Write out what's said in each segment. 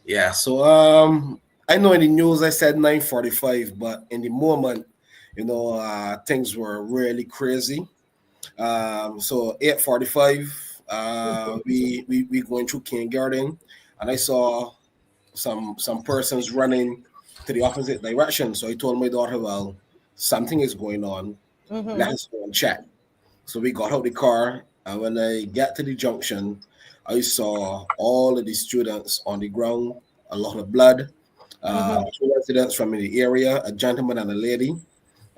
Yeah, so I know in the news I said 9:45, but in the moment, things were really crazy. So 8:45, we going through kindergarten, and I saw some persons running to the opposite direction. So I told my daughter, well, something is going on. Mm-hmm. Let's go and check. So we got out the car, and when I get to the junction, I saw all of the students on the ground, a lot of blood. Mm-hmm. Two residents from the area, a gentleman and a lady,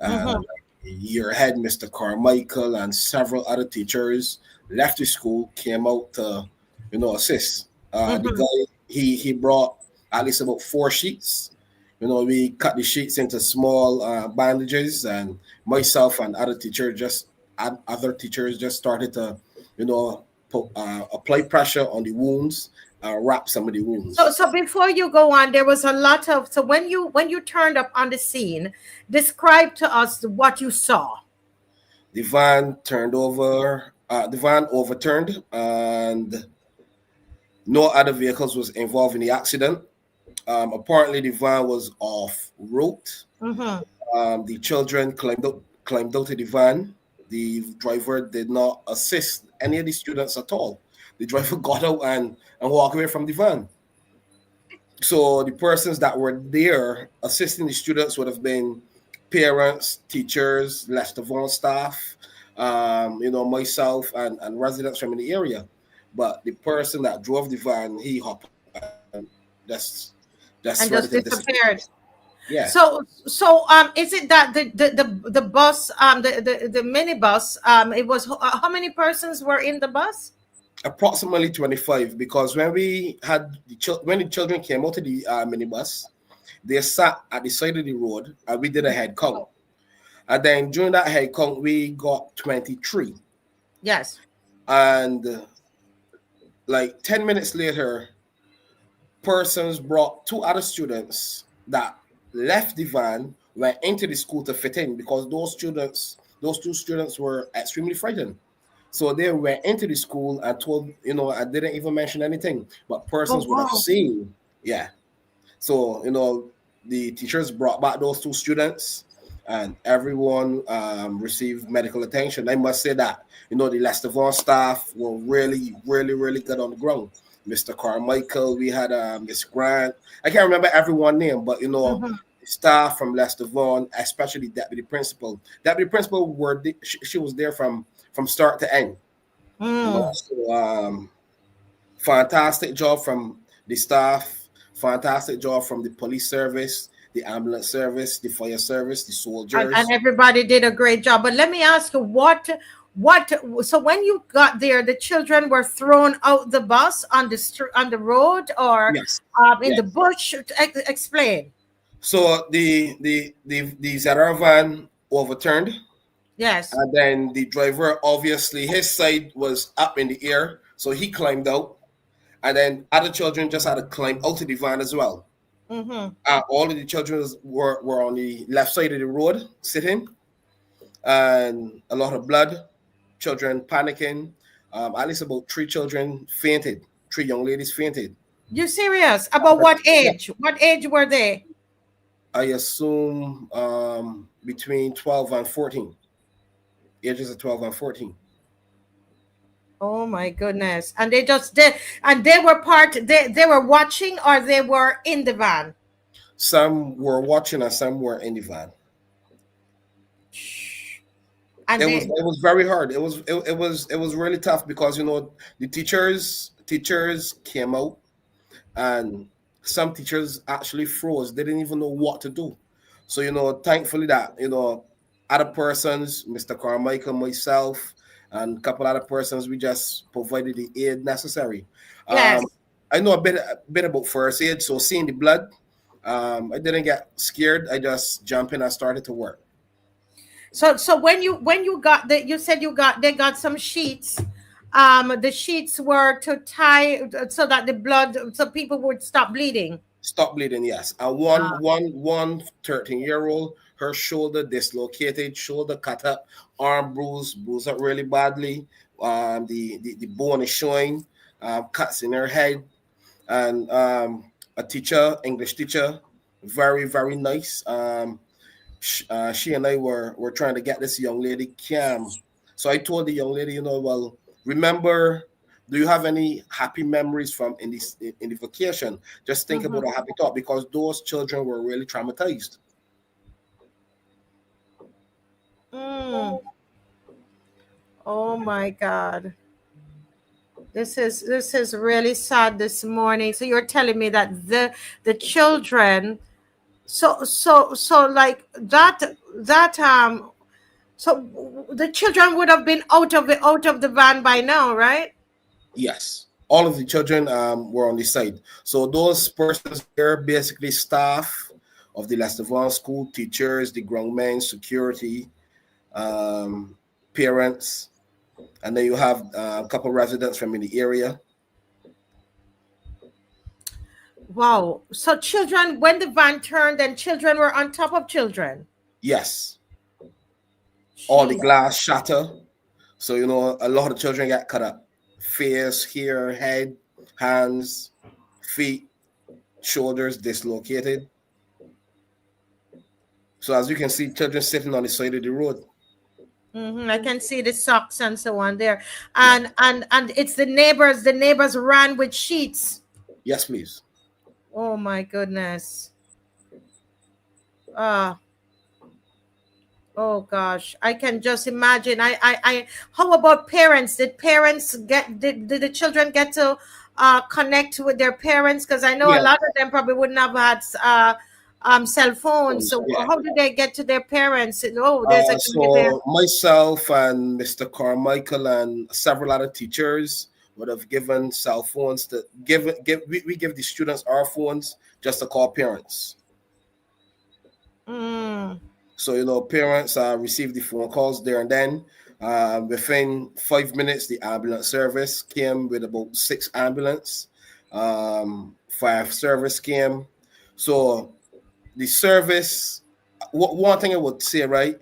and Mm-hmm. your head, Mr. Carmichael, and several other teachers left the school, came out to, assist. The Mm-hmm. guy, he brought at least about 4 sheets. We cut the sheets into small bandages, and myself and other teachers just started to, apply pressure on the wounds, wrap some of the So, wounds. so before you go on, there was a lot of. So when you turned up on the scene, describe to us what you saw. The van overturned, and no other vehicles was involved in the accident. Apparently, the van was off route. Mm-hmm. The children climbed out of the van. The driver did not assist any of the students at all. The driver got out and walked away from the van. So the persons that were there assisting the students would have been parents, teachers, Lester Vaughan staff, myself and residents from the area. But the person that drove the van, he hopped out and just just And ready to just disappear. disappeared. Yeah, So is it that the bus the minibus it was how many persons were in the bus? approximately 25. Because when we had when the children came out of the minibus, they sat at the side of the road and we did a head count. And then during that head count, we got 23. Yes. And like 10 minutes later, persons brought two other students that left the van, went into the school to fit in because those two students were extremely frightened. So they went into the school and told, I didn't even mention anything, but Oh persons would have wow. seen. Yeah. So, the teachers brought back those two students, and everyone received medical attention. I must say that, the Lester Vaughan staff were really, really, really good on the ground. Mr. Carmichael, we had Miss Grant. I can't remember everyone's name, but, Mm-hmm. the staff from Lester Vaughan, especially deputy principal. Deputy principal she was there from start to end. Mm. So fantastic job from the staff, fantastic job from the police service, the ambulance service, the fire service, the And soldiers. everybody did a great job. But let me ask you, what so when you got there, the children were thrown out the bus on the on the road, or Yes, in the yes. bush? Explain. So the ZR van overturned, Yes. and then the driver, obviously his side was up in the air, so he climbed out, and then other children just had to climb out of the van as well. Mm-hmm. All of the children were on the left side of the road sitting, and a lot of blood, children panicking. At least about three children fainted. Three young ladies fainted. You serious? About what Yeah. age? What age were they? I assume between 12 and 14, ages of 12 and 14. Oh my goodness. And they just did, and they were they were watching, or they were in the van. Some were watching and some were in the van. And It was very hard. It was really tough because the teachers came out, and some teachers actually froze. They didn't even know what to do. So thankfully that other persons, Mr. Carmichael, myself, and a couple other persons, we just provided the aid necessary. Um, yes. I know a bit about first aid, so seeing the blood, I didn't get scared. I just jumped in and started to work. So when you got the, you said they got some sheets. The sheets were to tie so that the blood, so people would stop bleeding. Stop bleeding, yes. And Ah. one 13-year-old, her shoulder dislocated, shoulder cut up, arm bruised up really badly. The bone is showing, cuts in her head, and a teacher, English teacher, very very nice. She and I were trying to get this young lady Cam. So I told the young lady, well, remember, do you have any happy memories from in the vacation? Just think Mm-hmm. about a happy thought because those children were really traumatized. Mm. Oh my God. This is really sad this morning. So you're telling me that the children, so like that so the children would have been out of the van by now, right? Yes. All of the children were on the site. So those persons there, basically staff of the Vaughan school, teachers, the groundmen, security, um, parents, and then you have a couple residents from in the area. Wow. So children, when the van turned, then children were on top of children. Yes, all the Jeez. glass shatter. So a lot of children got cut up, face, hair, head, hands, feet, shoulders dislocated. So as you can see, children sitting on the side of the road. I can see the socks and so on there, Yeah. and it's the neighbors. The neighbors ran with sheets. Yes, please. Oh my goodness. Uh oh gosh, I can just imagine. How about parents? Did parents did the children get to connect with their parents? Because I know a Yeah. lot of them probably wouldn't have had cell phones. So Yeah. how did they get to their parents? Oh, there's a guy there. So myself and Mr. Carmichael and several other teachers would have given cell phones to we give the students our phones just to call parents. Mm, So parents received the phone calls there and then. Within 5 minutes, the ambulance service came with about six ambulance. Fire service came. So the service. One thing I would say, right,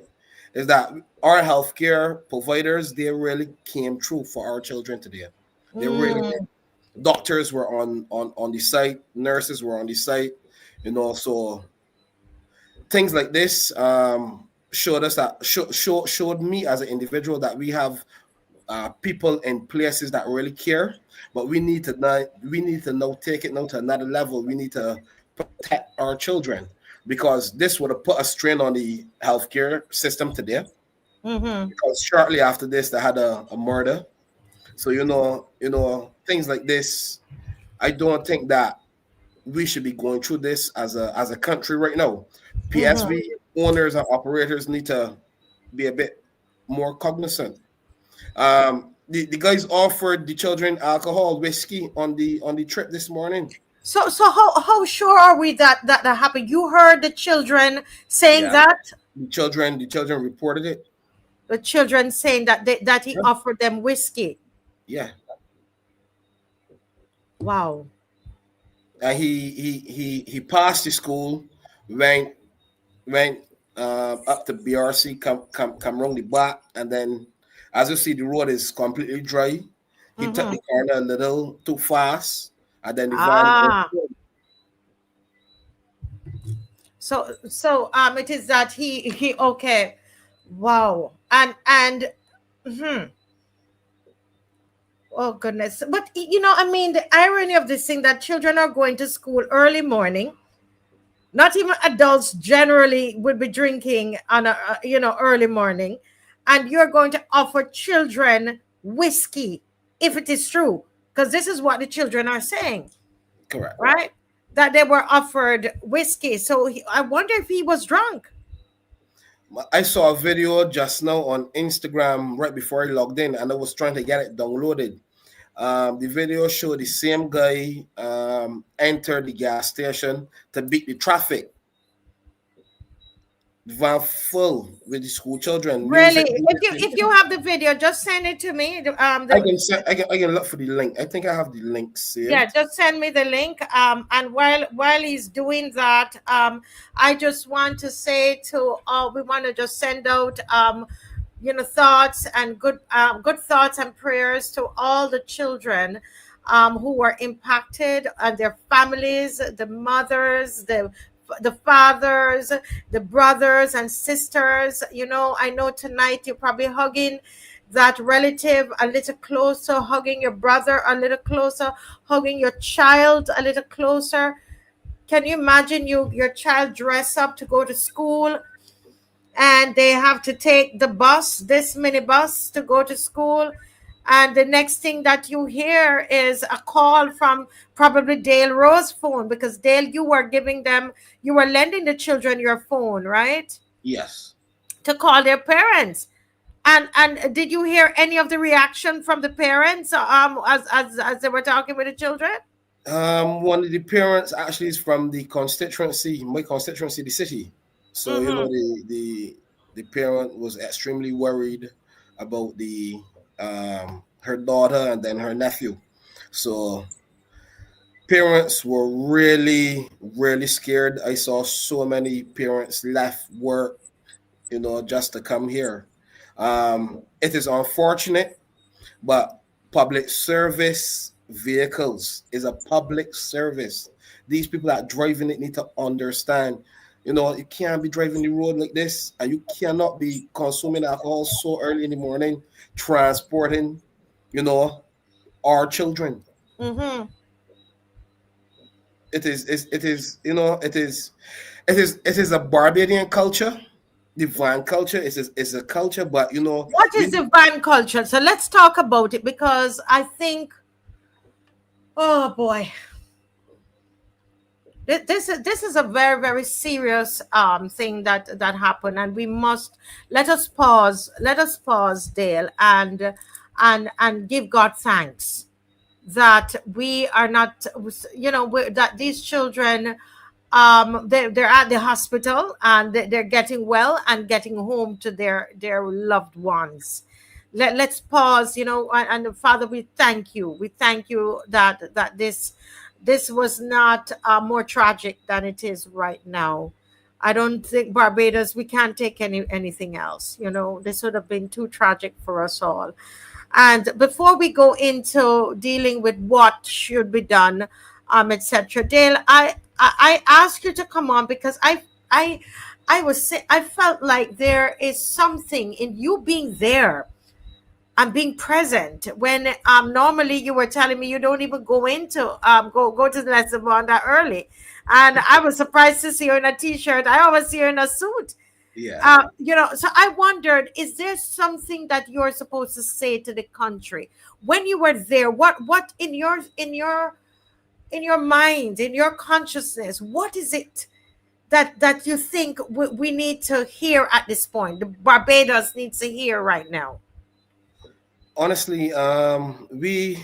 is that our healthcare providers, they really came through for our children today. They really did. mm, Doctors were on the site, nurses were on the site, so things like this showed us that showed me as an individual that we have people in places that really care, but we need to now take it now to another level. We need to protect our children because this would have put a strain on the healthcare system today. mm-hmm, Because shortly after this, they had a murder. So things like this. I don't think that we should be going through this as a country right now. mm-hmm. PSV owners and operators need to be a bit more cognizant. The guys offered the children alcohol, whiskey on the trip this morning. So how sure are we that happened? You heard the children saying Yeah, that, the children reported it. the children saying that he Yeah, offered them whiskey. yeah. Wow. And he passed the school, went went up to BRC, come around the back, and then as you see, the road is completely dry. He took Mm-hmm. the corner a little too fast, and then the van. Ah. So it is that he okay. Wow. And hmm. Oh goodness. But I mean, the irony of this thing that children are going to school early morning. Not even adults generally would be drinking on a early morning, and you're going to offer children whiskey, if it is true, because this is what the children are saying, Correct. right? That they were offered whiskey. So I wonder if he was drunk. I saw a video just now on Instagram right before I logged in, and I was trying to get it downloaded. The video showed the same guy enter the gas station to beat the traffic. The van full with the school children, Really, music if you blasting. if you have the video, just send it to me. I can look for the link. I think I have the link Yeah, saved. just send me the link. And while he's doing that, I just want to say to we want to just send out thoughts and good thoughts and prayers to all the children who were impacted, and their families, the mothers, the fathers, the brothers and sisters. I know tonight you're probably hugging that relative a little closer, hugging your brother a little closer, hugging your child a little closer. Can you imagine your child dress up to go to school, and they have to take the bus, this minibus, to go to school? And the next thing that you hear is a call from probably Dale Rose's phone, because Dale, you were lending the children your phone, right? Yes. To call their parents. And did you hear any of the reaction from the parents, as they were talking with the children? One of the parents actually is from the constituency, my constituency, the city. So Mm-hmm. the parent was extremely worried about the her daughter and then her nephew. So parents were really really scared. I saw so many parents left work, just to come here. It is unfortunate, but public service vehicles is a public service. These people that driving it need to understand, you can't be driving the road like this, and you cannot be consuming alcohol so early in the morning, transporting, you know, our children. Mm-hmm. It is a Barbadian culture. The van culture is a culture, but What is we the van culture? So let's talk about it, because I think, oh boy, this is a very very serious thing that happened, and we must let us pause, Dale, and give God thanks that we are not, that these children, they're at the hospital, and they're getting well and getting home to their loved ones. Let's pause, and Father, we thank you that this was not more tragic than it is right now. I don't think Barbados, we can't take anything else. This would have been too tragic for us all. And before we go into dealing with what should be done, etc., Dale, I ask you to come on, because I felt like there is something in you being there and being present when normally you were telling me you don't even go into go to the lesson that early, and I was surprised to see you in a t-shirt. I always see you in a suit. yeah. So I wondered, is there something that you're supposed to say to the country when you were there? What in your mind, in your consciousness, what is it that you think we need to hear at this point? The Barbados needs to hear right now. Honestly, we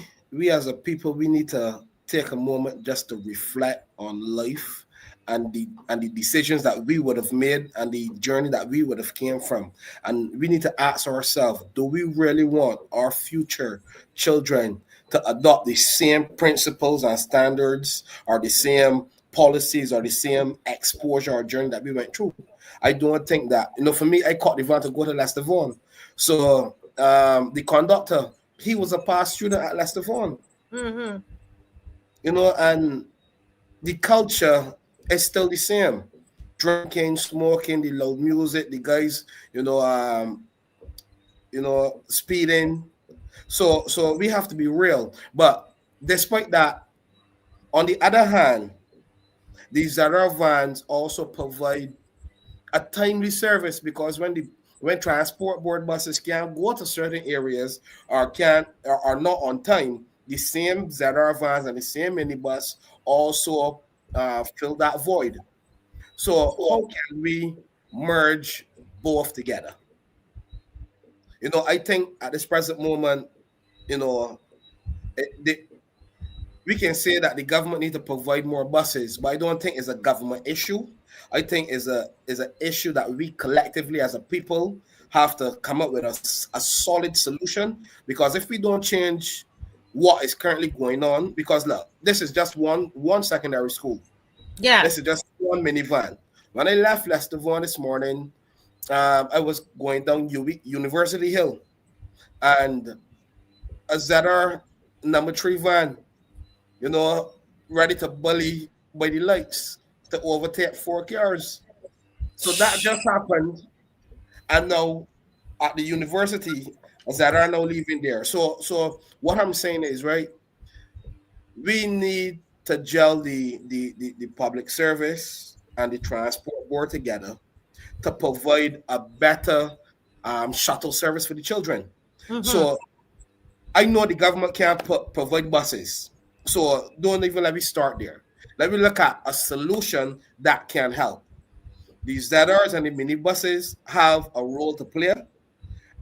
as a people, we need to take a moment just to reflect on life and the decisions that we would have made and the journey that we would have came from. And we need to ask ourselves, do we really want our future children to adopt the same principles and standards, or the same policies, or the same exposure or journey that we went through? I don't think that, for me, I caught the van to go to Leicester Vaughan. So the conductor, he was a past student at Leicester Vaughan, Mm-hmm. and the culture is still the same. Drinking, smoking, the loud music, the guys, speeding. So we have to be real. But despite that, on the other hand, the Zara vans also provide a timely service, because when transport board buses can't go to certain areas, or can't or are not on time, the same ZR vans and the same minibus also fill that void. So how can we merge both together? I think at this present moment, you know, the, we can say that the government need to provide more buses, but I don't think it's a government issue. I think is an issue that we collectively as a people have to come up with a solid solution. Because if we don't change what is currently going on, because look, this is just one secondary school. Yeah. This is just one minivan. When I left Leicester Vaughan this morning, I was going down University Hill, and a ZR number 3 van. you know, ready to bully by the lights to overtake 4 cars. So that just happened. And now at the university, that are now leaving there. So what I'm saying is, right, we need to gel the public service and the transport board together to provide a better shuttle service for the children. Mm-hmm. So I know the government can't provide buses. So don't even let me start there. Let me look at a solution that can help. These ZRs and the minibuses have a role to play.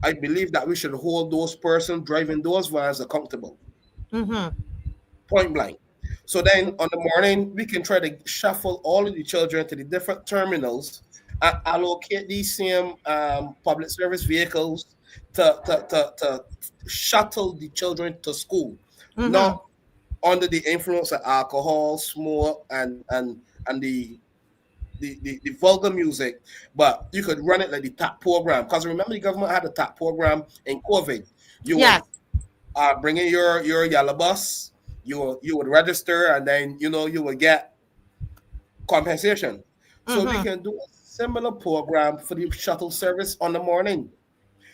I believe that we should hold those persons driving those vans accountable, Mm-hmm. point blank. So then on the morning, we can try to shuffle all of the children to the different terminals and allocate these same public service vehicles to shuttle the children to school, Mm-hmm. not under the influence of alcohol, smoke, and the vulgar music, but you could run it like the top program. Because remember, the government had a top program in COVID. You would Yes. bring in your yellow bus, you would register, and then you would get compensation. So we Mm-hmm. can do a similar program for the shuttle service on the morning,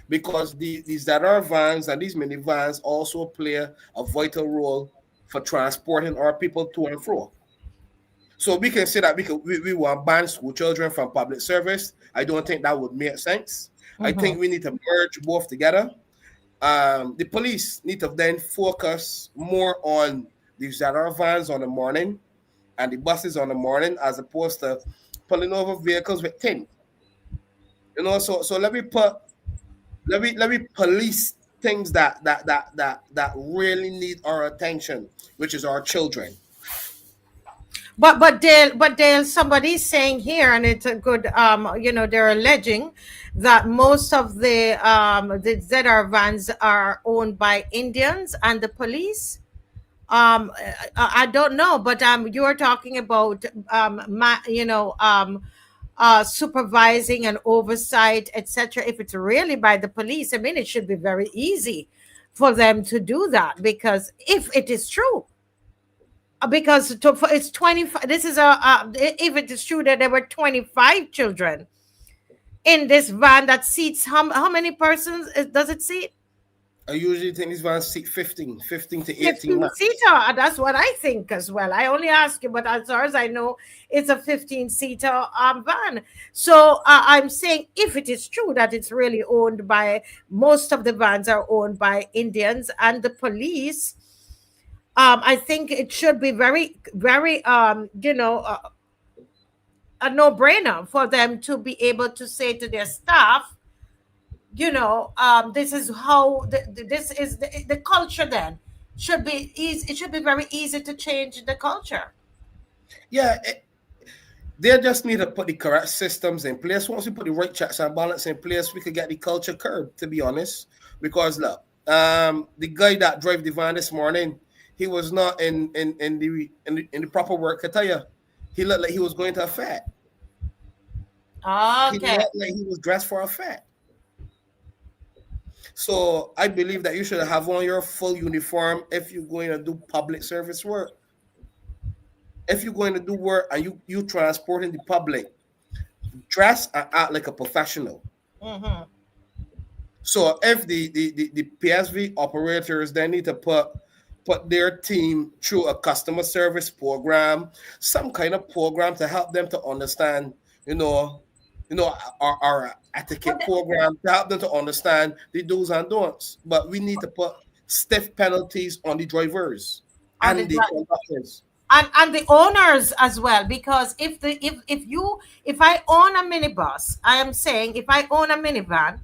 because these that are vans and these minivans also play a vital role for transporting our people to and fro. So we can say that we want ban school children from public service. I don't think that would make sense. I Mm-hmm. think we need to merge both together. The police need to then focus more on these that are vans on the morning and the buses on the morning, as opposed to pulling over vehicles with tin. So let me police things that really need our attention, which is our children. But Dale, somebody's saying here, and it's a good, they're alleging that most of the ZR vans are owned by Indians and the police. I don't know, but you're talking about supervising and oversight, etc. If it's really by the police, I mean, it should be very easy for them to do that, because if it is true, it's 25, this is if it is true that there were 25 children in this van that seats, how many persons does it seat? I usually think these vans seat 15 to 18 15 max. seater. That's what I think as well. I only ask you, but as far as I know, it's a 15-seater van. So I'm saying, if it is true that it's really owned by, most of the vans are owned by Indians and the police, I think it should be very, very, a no-brainer for them to be able to say to their staff, this is how this is the culture. Then should be easy. It should be very easy to change the culture. Yeah, they just need to put the correct systems in place. Once we put the right checks and balance in place, we could get the culture curbed, to be honest. Because look, the guy that drove the van this morning, he was not in the proper work attire. He looked like he was going to a fair. He Okay. looked like he was dressed for a fair. So I believe that you should have on your full uniform if you're going to do public service work. If you're going to do work and you transporting the public, dress and act like a professional. Mm-hmm. So if the PSV operators, they need to put their team through a customer service program, some kind of program to help them to understand, you know, our etiquette program to help them to understand the do's and don'ts. But we need to put stiff penalties on the drivers On the and the conductors. and the owners as well, because if I own a minibus, I am saying, if I own a minivan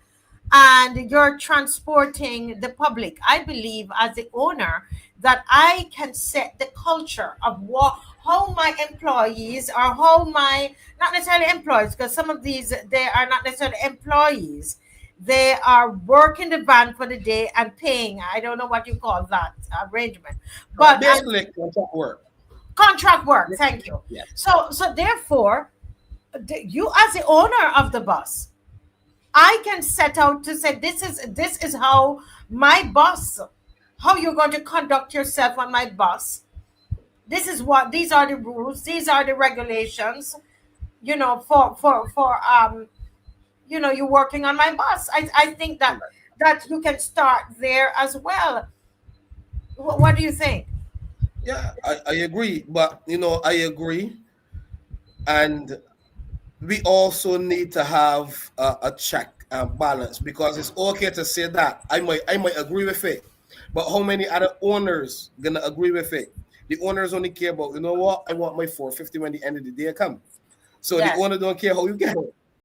and you're transporting the public, I believe as the owner that I can set the culture of what, how my employees, or how my, not necessarily employees, because some of these, they are not necessarily employees, they are working the van for the day and paying, I don't know what you call that arrangement, but I'm, Basically, contract work. contract work, thank you. Yeah. So therefore, you as the owner of the bus, I can set out to say, this is how my bus, how you're going to conduct yourself on my bus, This is what, these are the rules, these are the regulations, you know, for you know, you working on my bus. I think that you can start there as well. What do you think? Yeah, I agree. But I agree. And we also need to have a check and balance, because it's okay to say that I might agree with it, but how many other owners gonna agree with it? The owners only care about, I want my 450 when the end of the day come. So the Yes. owner don't care how you get it.